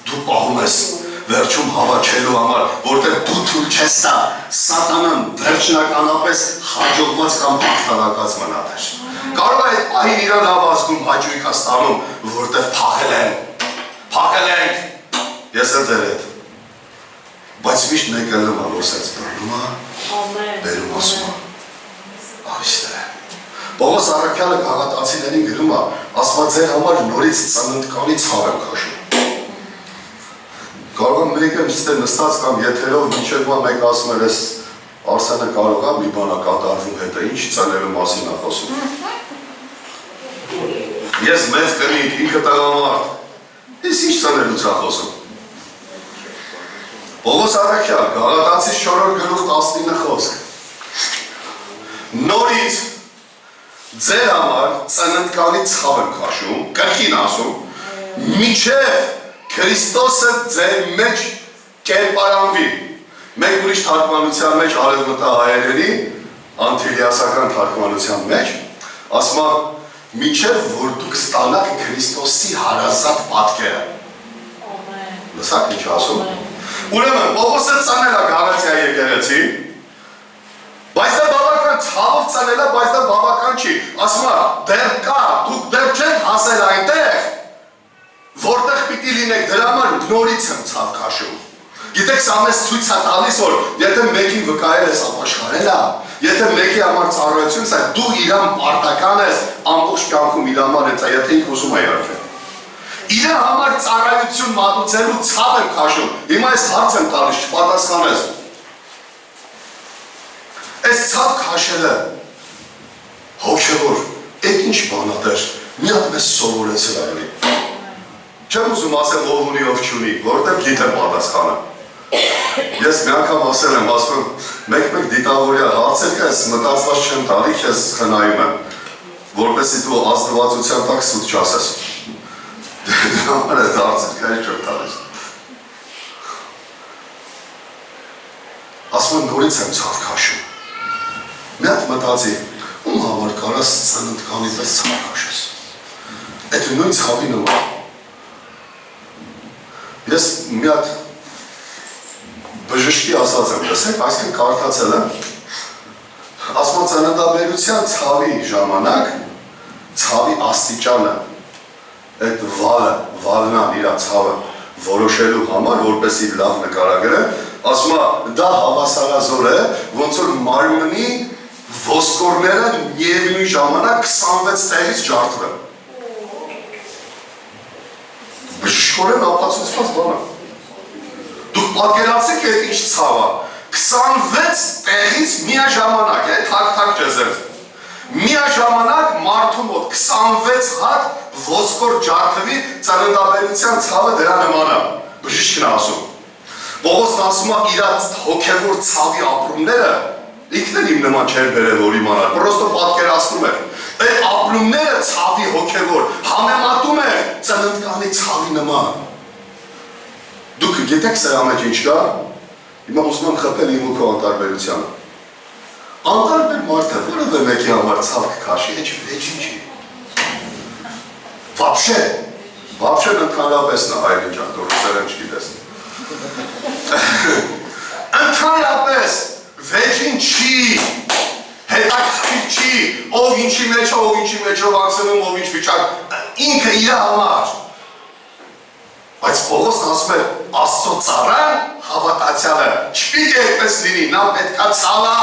դու պահում ես վերջում հավաչելու համար, որտեղ դու թույլ չես տա սատանան վերջնականապես հաջողված կամ հաղթանակած մնալ։ Կարող է այդ պահին իրան հավազգում հաճույք ստանում, որտեղ փախել են։ Փախել ենք, ես եմ ձեր հետ, բայց միշտ մեկը լում է, որ սենց բռնում է, բերում ասում է, արիշտ է։ Պողոս առաքյալը գաղատացիներին գրում է, ասում է ձեր համար նորից ծննդկանի ցավ եմ քաշում։ Կարող եմ մեկը նստած կամ եթերով մինչև մեկ ասում էր, ես Արսենը կարող է մի բան է կատարվում հետը, ինչ ծնելու մասին է խոսում։ Ես մեծ կնիկ, ինքը տղամարդ, ես ինչ ծնելուց է խոսում։ Պողոս առաքյալ, Գաղատացիս 4 գլուխ 19 խոսք։ Նորից ձեր համար ծննդկանի ցավ եմ քաշում, կրկին ասում, մինչև Քրիստոսը ձեր մեջ կերպարանվի։ Մեկ ուրիշ թարգմանության մեջ արևմտահայերենի անտիլիասական թարգմանության մեջ ասում է մինչև որ դուք ստանաք Քրիստոսի հարազատ պատկերը։ Լսաք ինչ ասում։ Ուրեմն Պողոսը ծանել է Գալատիա եկեղեցի, բայց դա բավական ցավով ծանել է, բայց դա բավական չի։ Ասում է դեռ կա, դուք դեռ չեք հասել այնտեղ, որտեղ պիտի լինեք, դրա համար նորից եմ ցավ քաշում։ Գիտեք, սա մեզ ցույց է տալիս, որ եթե մեկին վկայել ես ապաշխարել է, եթե մեկի համար ծառայություն ես, դու իրան պարտական ես ամբողջ կյանքում իր համար ես, եթե ինք ուզում է երբել։ Իր համար ծառայություն մատուցելու ցավ եմ քաշում։ Հիմա ես հարց եմ տալիս, չպատասխանես։ Այս ցավ քաշելը հոգևոր, այդ ինչ բան է դեր, մի հատ մեզ սովորեցել է էլի։ Չեմ ուզում ասել ով ունի, ով չունի, որտեղ գիտեմ պատասխանը։ Ես մի անգամ ասել եմ, ասում եմ, մեկ-մեկ դիտավորյալ հարցեր կես, մտածված չեմ տալի, քեզ խնայում եմ, որպեսզի դու ազնվացության տակ սուտ չասես։ Դրա համար այդ հարցեր կես չեմ տալիս։ Ասում եմ, նորից եմ ցավ քաշում։ Մի հատ մտածի, ում համար կարաս ծննդկանի պես ցավ քաշես։ Այդ նույն ցավի նման։ Ես մի հատ բժշկի ասած եմ լսեք, այսքան կարդացել եմ, ասում ծննդաբերության ցավի ժամանակ, ցավի աստիճանը, այդ վալնան իր ցավը որոշելու համար, որպեսզի լավ նկարագրեմ, ասում դա հավասարազոր է, ոնց որ մարմնի ոսկորները միևնույն ժամանակ 26 տեղից ջարդվեն։ Բժշկորեն ապացուցված բան է։ Դուք պատկերացրեք այդ ինչ ցավ է։ 26 տեղից միաժամանակ, թակ-թակ ջեզեր։ Միաժամանակ մարդու մոտ 26 հատ ոսկոր ջարդվի ծննդաբերության ցավը դրա նման է։ Բժիշկն ասում։ Պողոսն ասում է իր հոգևոր ցավի ապրումները ինքն էլ իմ նման չէր բերել որ իմանալ, պրոստո պատկերացնում էր։ Այդ ապրումները ցավի հոգևոր համեմատում է ծննդկանի ցավի նման։ Դուք գիտեք սրա մեջ ինչ կա։ Հիմա ուզում եմ խփել իմ ու քո անտարբերությանը։ Անտարբեր մարդը որևէ մեկի համար ցավ կքաշի, հեչ ոչինչ չի։ Вообще ընդհանրապես նա հայրեն ջան, դու ռուսերեն չգիտես։ Ընդհանրապես վեճին չի, հետաքրքիր չի, ով ինչի մեջ ով ակցնում, ով ինչ վիճակ, ինքը իր համար։ Բայց Պողոսն ասում է, Աստծո ծառան հավատացյալը, չպիտի այդպես լինի, նա պետքա ցավա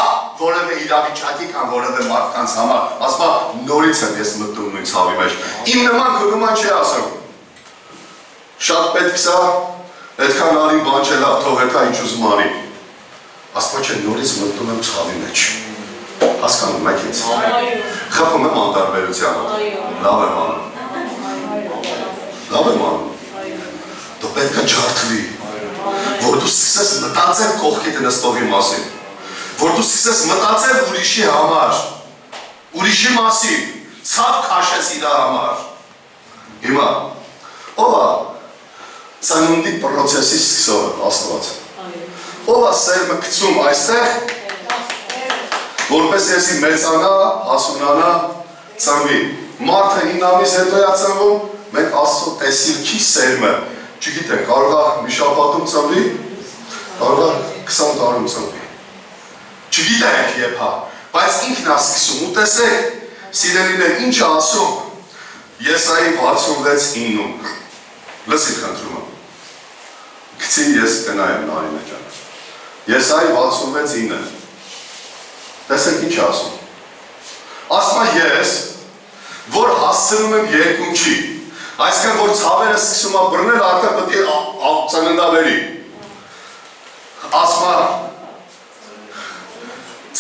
որևէ իրավիճակի կամ որևէ մարդկանց համար, ասում է նորից եմ ես մտնում նույն ցավի մեջ։ Իմ նման քո նման չի ասում։ Շատ պետք է այդքան արին բան չէ լավ, թող հետա ինչ ուզում անի։ Ասում չէ նորից մտնում եմ ցավի մեջ։ Հասկանում եք ինձ։ Խփում եմ անտարբերությանը։ Լավ եմ անում։ Լավ եմ անում։ Դու պետք է ջարդվի, որ դու սկսես մտածել կողքիդ նստողի մասին, որ դու սկսես մտածել ուրիշի համար, ուրիշի մասին, ցավ քաշես իր համար։ Հիմա, ով է ծնունդի պրոցեսի սկսողը, Աստված։ Ով է սերմը գցում այստեղ, որպես եսի մեծանա, հասունանա, ծնվի։ Մարդը 9 ամիս հետո է ծնվում, մենք Աստծո տեսիլքի սերմը, չգիտեմ, կարող է մի շաբաթում ծնվի, կարող է 20 տարում ծնվի։ Չգիտենք երբ հա, բայց ինքն է սկսում, ու տեսեք, սիրելիներ, ինչ է ասում Եսայի 66:9, լսի խնդրում եմ, գցի ես կնայեմ Նարինե ջան, Եսայի 66:9, տեսեք ինչ է ասում, ասում է ես, որ հասցնում եմ երկունքի, այսքան որ ցավերը սկսում է բռնել, արդեն պետք է ծննդաբերի, ասում է,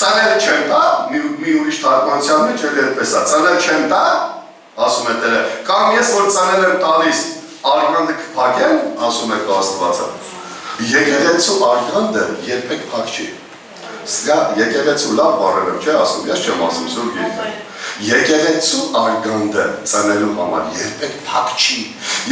ծաները չեմ տա, մի ուրիշ թարգմանության մեջ էլ այդպես է, ծաները չեմ տա, ասում է Տերը, կամ ես որ ծանել եմ տալիս, արգանդը կփակեմ, ասում է քո Աստվածը, եկեղեցու արգանդը երբեք փակ չի, սա եկեղեցու լավ բառեր եմ, չէ ասում, ես չեմ ասում, սուր գիրքը, եկեղեցու արգանդը ծնելու համար երբեք փակ չի։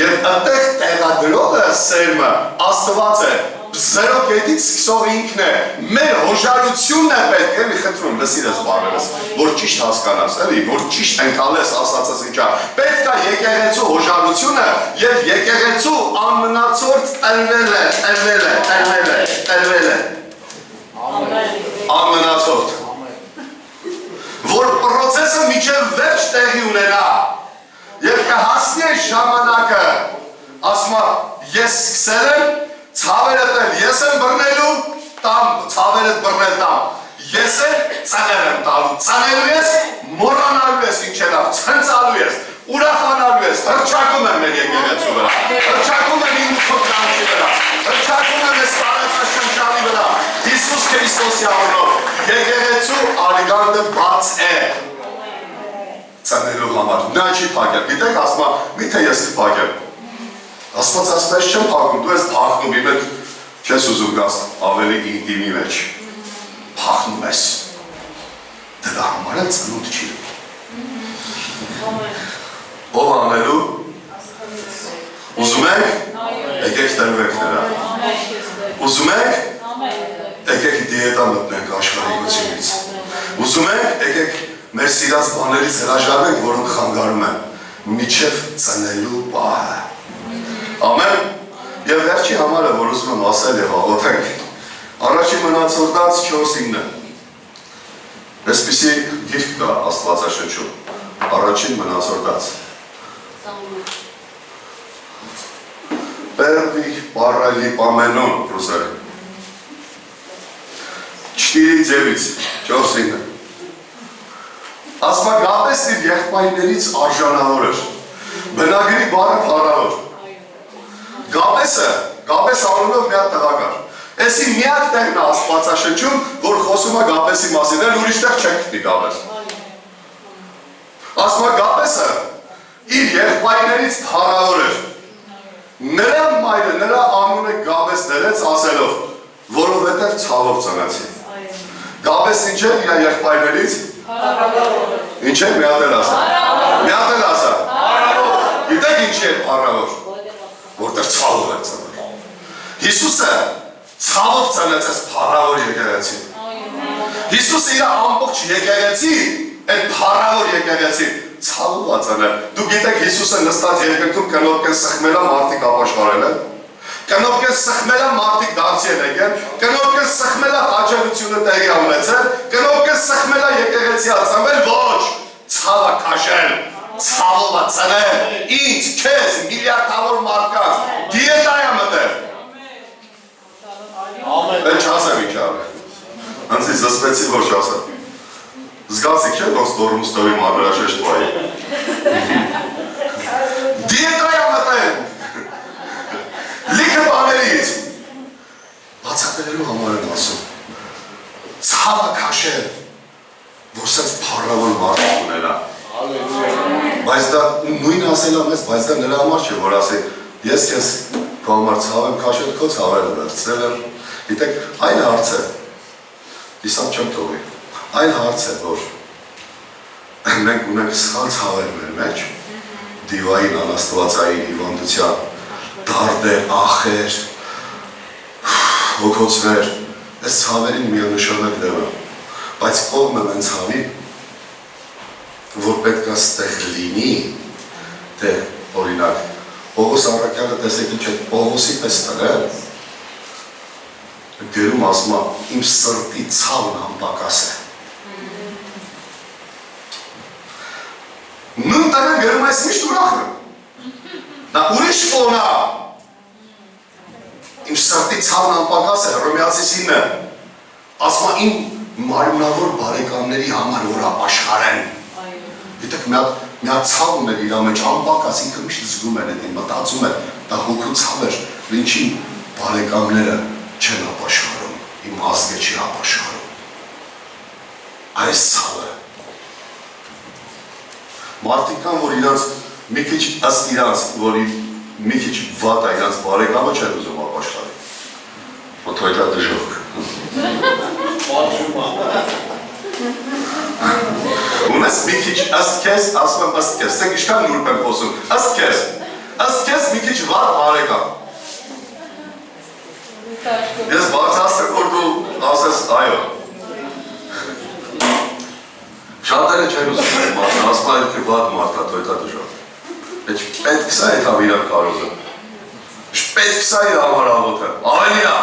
Եվ այդտեղ տեղադրողը սերմը Աստված է։ 0 կետից սկսող ինքն է, մեր հոժարությունն է պետք է, մի խնդրում, լսիր ես բարերս, որ ճիշտ հասկանաս, էլի, որ ճիշտ ընկալես ասածս ինչա, պետք է եկեղեցու հոժարությունը և եկեղեցու անմնացորդ տրվել է, անմնացորդ, որ պրոցեսը միջև վերջ տեղի ունենա, և կհասնի այս ժամանակը, ասում ես սկսել եմ, ցավերդ էլ ես եմ բռնելու, տամ, ցավերդ բռնել տամ, ես էլ ծներ եմ տալու, ծանելու ես, մոռանալու ես ինչ է լավ, ցնցալու ես, ուրախանալու ես, հռչակում եմ մեր եկեղեցու վրա, հռչակում եմ իմ քո կյանքի վրա, հռչակում եմ այս տարածաշրջանի վրա, Հիսուս Քրիստոսի անունով, եկեղեցու արգանդը բաց է, ծնելու համար, նա չի փակել, գիտեք ասում, միթե ես կփակեմ, Աստված ասպես չեմ փակում, դու ես փախնում իմ հետ, չես ուզում գաս ավելի ինտիմի մեջ, փախնում ես, դրա համար էլ ծնունդ չի։ Ով անելու, ուզում եք, եկեք տրվեք նրա, ուզում եք, եկեք դիետա մտնենք աշխարհիկությունից, ուզում եք, եկեք մեր սիրած բաներից հրաժարվենք, որոնք խանգարում են, միջև ծնելու պահը։ Ամեն, և վերջի համարը, որ ուզում եմ ասել և աղոթենք, առաջի մնացորդած 4-9, այսպիսի գիրք կա Աստվածաշնչում, առաջին մնացորդած, Պերվի պարալի պամենոն, պրուսարի, 4-9, 4-9, ասմագապես իր եղբայրներից արժանավոր էր, բնագրի բարը փառավոր, Գապես անունով մի հատ տղա կար։ Էսի միակ տեղն է Աստվածաշնչում, որ խոսում է Գապեսի մասին, էլ ուրիշ տեղ չեք գտնի Գապես։ Ասում է Գապեսը իր եղբայրներից փառավոր էր։ Նրա մայրը, նրա անունը Գապես դրեց ասելով, որովհետև ցավով ծնեցի։ Գապես ինչ է իր եղբայրներից Ինչ է մի հատ էլ ասա։ Մի հատ էլ ասա։ Գիտեք ինչ է փառավոր։ Որտեղ ցավով է ծնել։ Հիսուսը ցավով ծնեց այս փառավոր եկեղեցի։ Հիսուսը իր ամբողջ եկեղեցի, այդ փառավոր եկեղեցի ցավով է ծնել։ Դուք գիտեք Հիսուսը նստած երկնքում կնոպկեն սխմելա մարդիկ ապաշխարել են։ Կնոպկեն սխմելա մարդիկ դարձի են եկել, կնոպկեն սխմելա հաջողությունը տեղի ունեցել, կնոպկեն սխմելա եկեղեցի ծնվել, ոչ, ցավը քաշել, ցավով է ծնել, ինձ, քեզ, միլիարդավոր մարդկանց, դիետա է մտել։ Էլ չասեմ ինչ արել, հենց զսպեցի, որ չասեմ։ Զգացիք չէ, ոնց տորմուստովի մարմրաշեշտ պայի։ Դիետա է մտել։ Լիքը բաներից բացատրելու համար եմ ասում ցավը քաշել որ սենց փառավոր մարդ ունենա բայց դա նույն ասելա մեզ բայց դա նրա համար չէ որ ասի ես քեզ քո համար ցավ եմ քաշել քո ցավերը վերցրել եմ գիտեք այն հարց է իսամ չեմ թողի այն հարց է որ մենք ունենք սխալ ցավեր մեր մեջ դիվային անաստվածային հիվանդության դարդեր, ախեր, հոգոցներ, այս ցավերին միանշանակ դեմ է, բայց կողմ եմ են ցավի, որ պետք է ստեղ լինի, թե օրինակ, Պողոս Առաքյալը տեսեք ինչ է Պողոսի պես տղել, գրում ասում է, իմ սրտի ցավն անպակաս է։ Նույն տղան գրում այս միշտ ուրախ է, նա ուրիշ ֆոն է, իմ սրտի ցավն անպակաս է, Հռոմեացիս 9, ասում է իմ մարմնավոր բարեկամների համար որ ապաշխարեն։ Գիտեք, մի հատ ցավ ուներ իր մեջ անպակաս, ինքը միշտ զգում էր այդ, մտածում էր, դա հոգու ցավ էր, ինչի բարեկամները չեն ապաշխարում, իմ ազգը չի ապաշխարում։ Այս ցավը։ Մարդիկ կան, որ իրանց մի քիչ ըստ իրանց, որ մի քիչ վատ է իրանց բարեկամը չեն ուզում ապաշխարի։ Ոթոյտա դժոխք։ Ունես ես մի քիչ ըստ քեզ, ասում եմ ըստ քեզ, ցեք իշքան նուրբ եմ խոսում, ըստ քեզ մի քիչ վատ բարեկամ։ Ես բարձրացրեմ, որ դու ասես այո։ Շատերը չեն ուզում մարդը, ասում են թե վատ մարդա, թո դա դժվար։ Պետք սա է թավ իրան կարոզը։ Պետք սա իր համար աղոթը, ավելի է։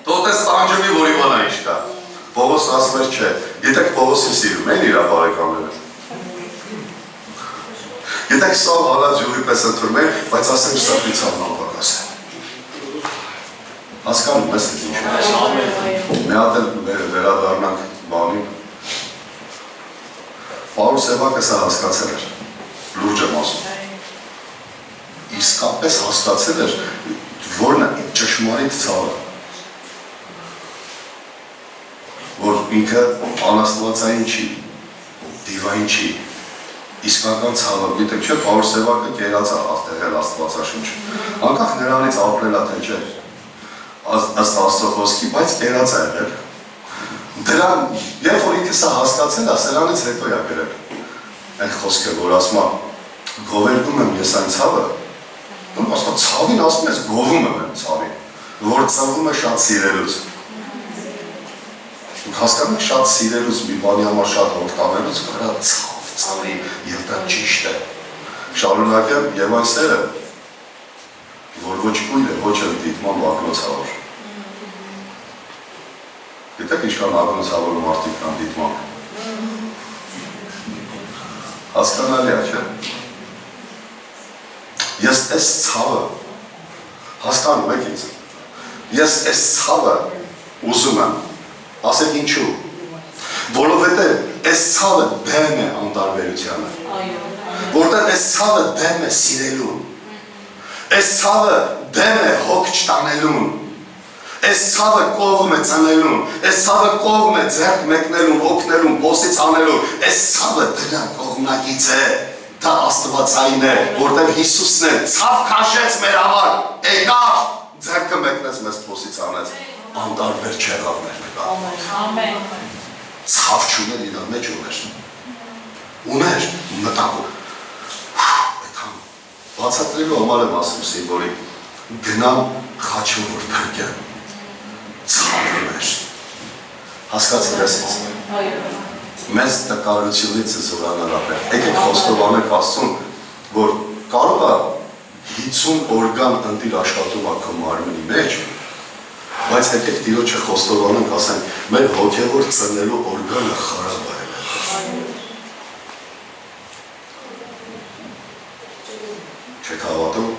Տոտես տանջումի, որ իմանա ինչ կա։ Պողոս ասում էր չէ, գիտեք Պողոսին սիրում են իրա բարեկամները։ Գիտեք սա հալած յուղի պես ընտրում են, բայց ասեմ սրտից անապակաս է։ Հասկանում ես ինչ է։ Մի հատ էլ վերադառնանք բանին։ Պարուս Էվակը սա հասկացել էր, լուրջ եմ ասում։ Իսկապես հասկացել էր, որն է ճշմարիտ ցավը։ Որ ինքը անաստվածային չի, դիվային չի, իսկական ցավը, գիտեք չէ, Պարուս Էվակը կերած է աղտեղել աստվածաշունչը, անկախ նրանից ապրելա թե չէ, ըստ Աստծո խոսքի, բայց կերած է եղել։ Դրան, երբ որ ինքը սա հասկացել է, սրանից հետո է գրել այն խոսքը, որ ասում է, գովերգում եմ ես այն ցավը, ասում է ցավին ասում ես գովում եմ այն ցավին, որ ծնվում է շատ սիրելուց։ Հասկանում եք շատ սիրելուց, մի բանի համար շատ հոր տանելուց, կարա ցավ ծալի և դա ճիշտ է։ Շարունակեմ և այն սերը, որ ոչ կույր է, ոչ էլ դիտման ակնոցավոր։ Գիտեք ինչքան ակնոցավոր մարդիկ կան դիտման։ Հասկանալի է, չէ։ Ես այս ցավը, հասկանում եք ինձ, ես այս ցավը ուզում եմ, ասեք ինչու, որովհետև այս ցավը դեմ է անտարբերությանը, որտեղ այս ցավը դեմ է սիրելուն, այս ցավը դեմ է հոգ չտանելուն, այս ցավը կողմ է ծնելուն, այս ցավը կողմ է ձեռք մեկնելուն, օգնելուն, բոսից անելուն, այս ցավը դրան կողմնակից է, դա աստվածային է, որտեղ Հիսուսն է, ցավ քաշեց մեր համար, եկավ, ձեռքը մեկնեց մեզ բոսից անեց, անտարբեր չեղավ մեր նկատմամբ։ Ամեն։ Ցավ չուներ իր մեջ ուներ մտակով։ Այդքան բացատրելու համար եմ ասում սիմվոլիկ, գնամ խաչում որ փրկեմ, ցավը մեր, հասկացել ես ինձ։ Մեզ տկարությունից է զորանալ ապեր, եկեք խոստովանենք Աստծուն, որ կարող է 50 օրգան ընտիր աշխատում ակո մարմնի մեջ, բայց եկեք Տիրոջը խոստովանենք, ասենք, մեր հոգևոր ծնելու օրգանը խարավ է։ Չեք հավատում։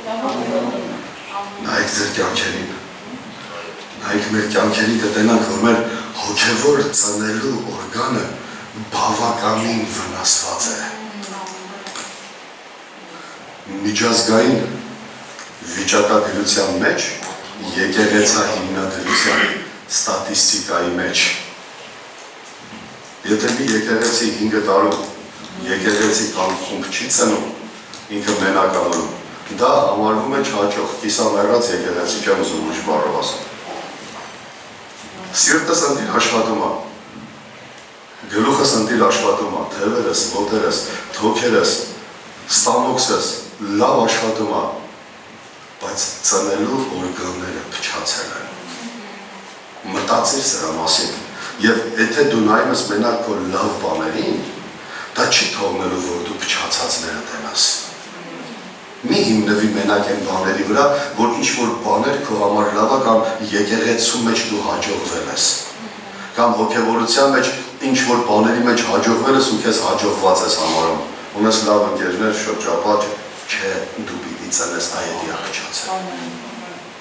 Նայեք ձեր կյանքերին։ Նայեք մեր կյանքերին կտենանք, որ մեր հոգևոր ծնելու օրգանը բավականին վնասված է։ Միջազգային վիճակագրության մեջ, եկեղեցա հիմնադրության ստատիստիկայի մեջ, եթե մի եկեղեցի 5 տարում եկեղեցի կամ խումբ չի ծնում, ինքը մենականում, դա համարվում է չհաջող, կիսամեռած եկեղեցի չեմ ուզում ուրիշ բառով ասում։ Սիրտս ընտիր աշխատում է, գլուխս ընտիր աշխատում է, թևերս, ոտերս, թոքերս, ստամոքսս, լավ աշխատում է, բայց ծնելու օրգանները փչացել են։ Մտածիր սրա մասին, և եթե դու նայում ես մենակ քո լավ բաներին, դա չի թողնելու, որ դու փչացածները տենաս։ Մի հիմնվի մենակ այն բաների վրա, որ ինչ-որ բաներ քո համար լավ է կամ եկեղեցու մեջ դու հաջողվել ես, կամ հոգևորության մեջ ինչ-որ բաների մեջ հաջողվել ես ու քեզ հաջողված ես համարում, ունես լավ ընկերներ, շրջապատ, չէ, դու պիտի ծնես այետի աղջացել։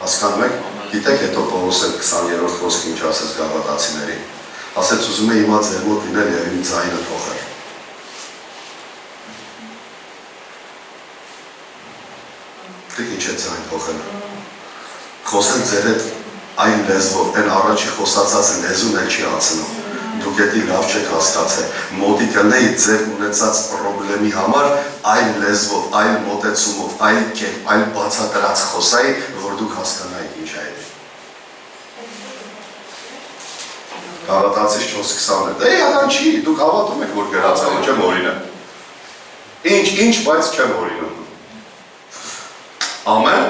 Հասկանում եք, գիտեք հետո Պողոսը 20-րդ խոսքը ինչ ասեց գաղատացիներին, ասեց ուզում է հիմա ձեր մոտ լինել և իմ ձայնը թողել։ Դեք ինչ է ձայն թողել։ Խոսել ձեր հետ այն լեզվով, այն առաջի խոսացած լեզուն էլ չի ացնում։ Դուք էդի լավ չեք հասկացել, մոտի կլեի ձեր ունեցած պրոբլեմի համար այլ լեզվով, այլ մոտեցումով, այլ կերպ, այլ բացատրած խոսայի, որ դուք հասկանայիք ինչ է։ Հավատացից 4:20 է, ադան չի, դուք հավատում եք, որ գրած է, չեմ օրինը։ Ինչ, բայց չեմ օրինում։ Ամեն։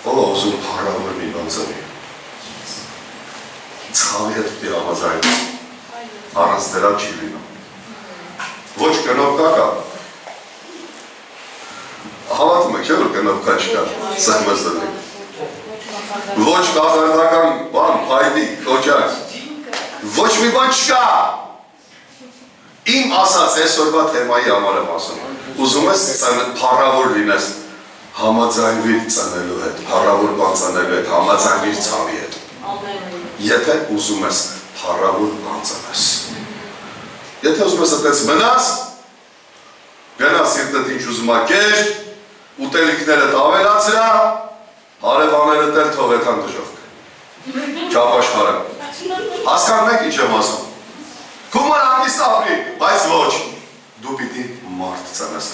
Ով ուզում փառավոր մի բան ծնի։ Ցավի հետ պիտի համաձայնվի։ Առանց դրա չի լինում։ Ոչ կնոպկա կա։ Հավատում եք, որ կնոպկա չկա, սխմես դնի։ Ոչ կախարդական բան, փայդի, քոճակ։ Ոչ մի բան չկա։ Իմ ասած այսօրվա թեմայի համար եմ ասում։ Ուզում ես փառավոր լինես համաձայնվիր ծնելու հետ, փառավոր բան ծնելու հետ, համաձայնվիր ցավի հետ։ Եթե ուզում ես փառավոր բան ծնես։ Եթե ուզում ես այդպես մնաս, գնա սիրտդ ինչ ուզում ա կեր, ուտելիքներդ ավելացրա, հարևաններդ էլ թող էթան դժոխք։ Չապաշխարեմ։ Հասկանում եք ինչ եմ ասում։ Քո մար հանգիստ ապրի, բայց ոչ, դու պիտի մարդ ծնես։